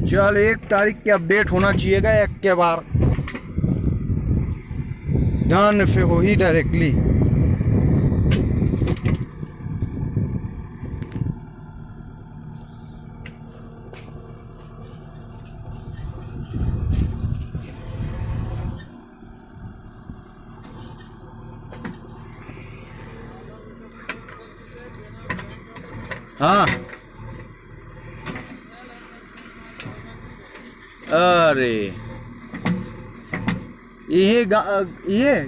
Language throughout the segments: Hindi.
चल 1 तारीख के अपडेट होना चाहिएगा एक के बार, ध्यान से हो ही डायरेक्टली। हाँ अरे ये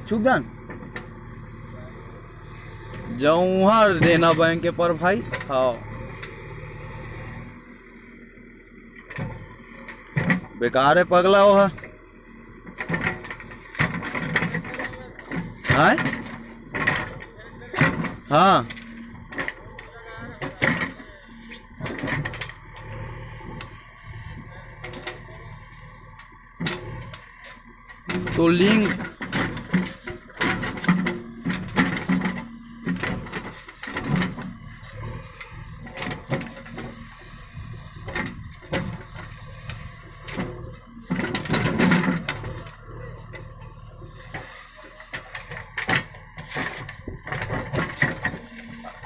चुगदान जौहर देना बैंक के पर भाई। हाँ बेकार है पगला हो है। हाँ तो लिंक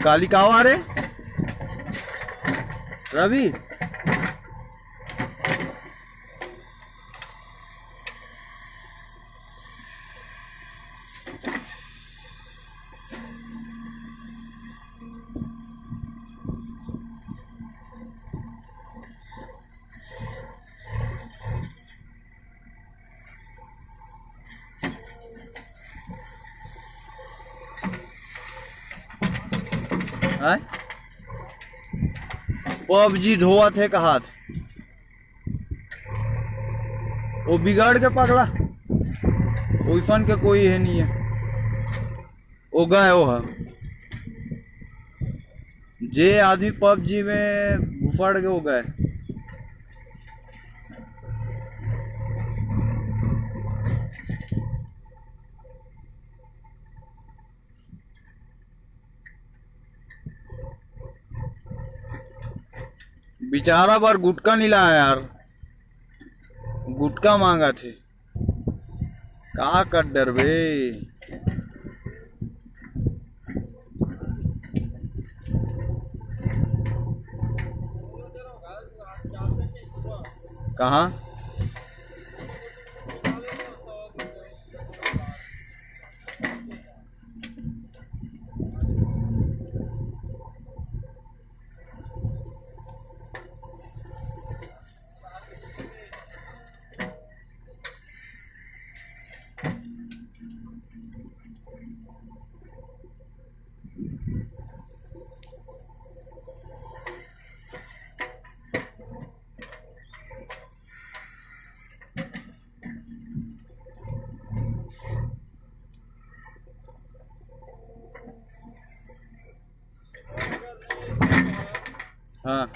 कालिकावा रे रवि पबजी धोआ थे कहा थे वो बिगाड़ के पगला ओइसन के कोई है नहीं है। वो गए वो है जे आदमी पबजी में घुसड़ के वो गए। बेचारा बार गुटका नहीं लाया यार, गुटका मांगा थे का कर डर बे। कहाँ हाँ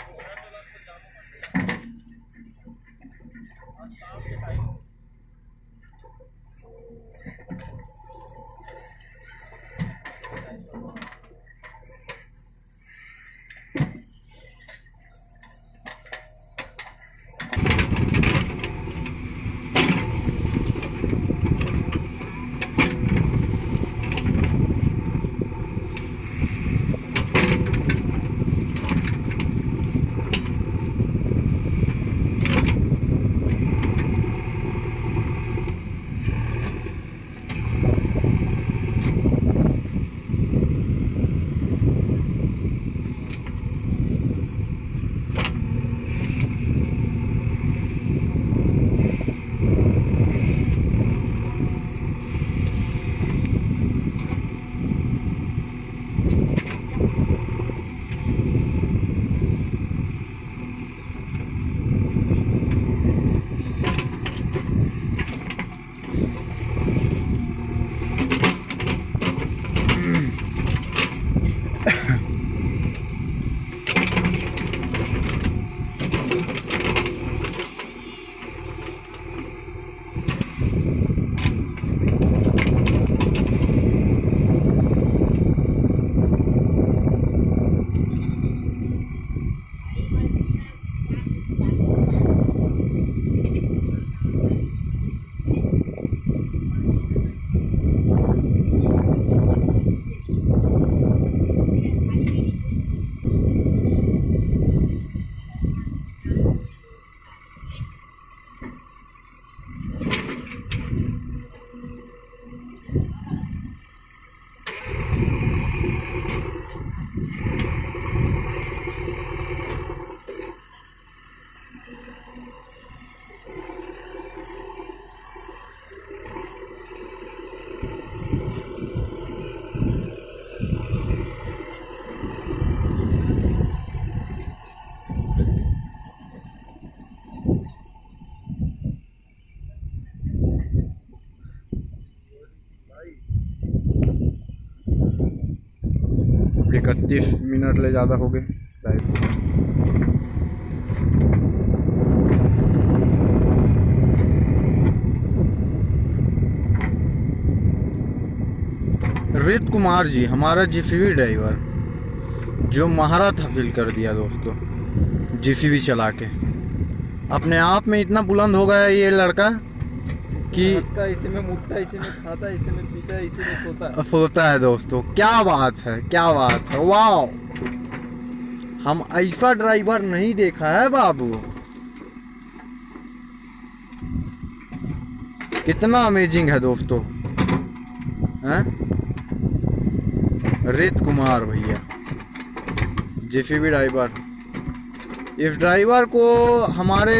31 मिनट ले ज़्यादा हो गए। रीत कुमार जी हमारा जीसीबी ड्राइवर जो महारत हासिल कर दिया दोस्तों, जीसीबी चला के अपने आप में इतना बुलंद हो गया ये लड़का कि इसी में मुठता, इसी में खाता, इसी में पीता, इसी में सोता है दोस्तों। क्या बात है, क्या बात है, वाह! हम ऐसा ड्राइवर नहीं देखा है बाबू। कितना अमेजिंग है दोस्तों, हैं? रीत कुमार भैया जेसीबी ड्राइवर। इस ड्राइवर को हमारे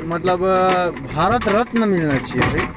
मतलब भारत रत्न मिलना चाहिए भाई।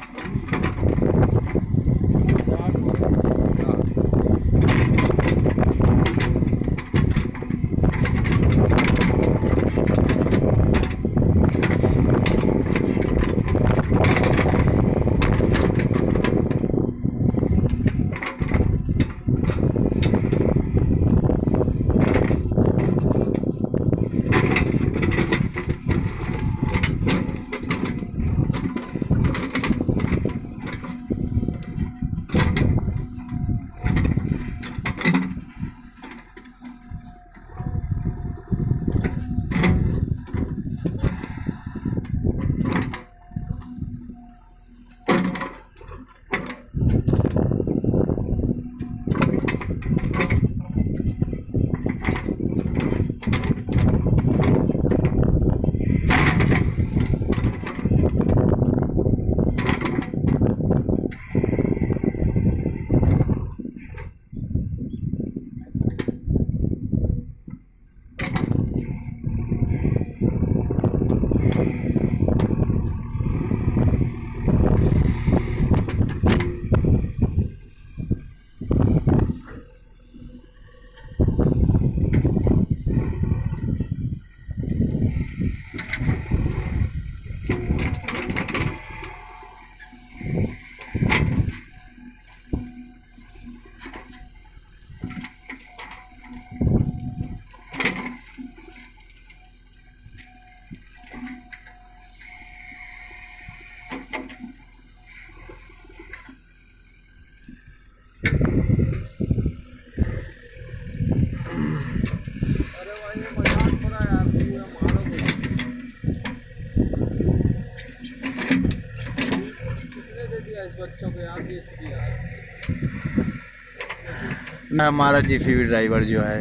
हमारा जीसीबी ड्राइवर जो है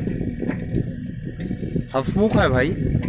हसमुख है भाई।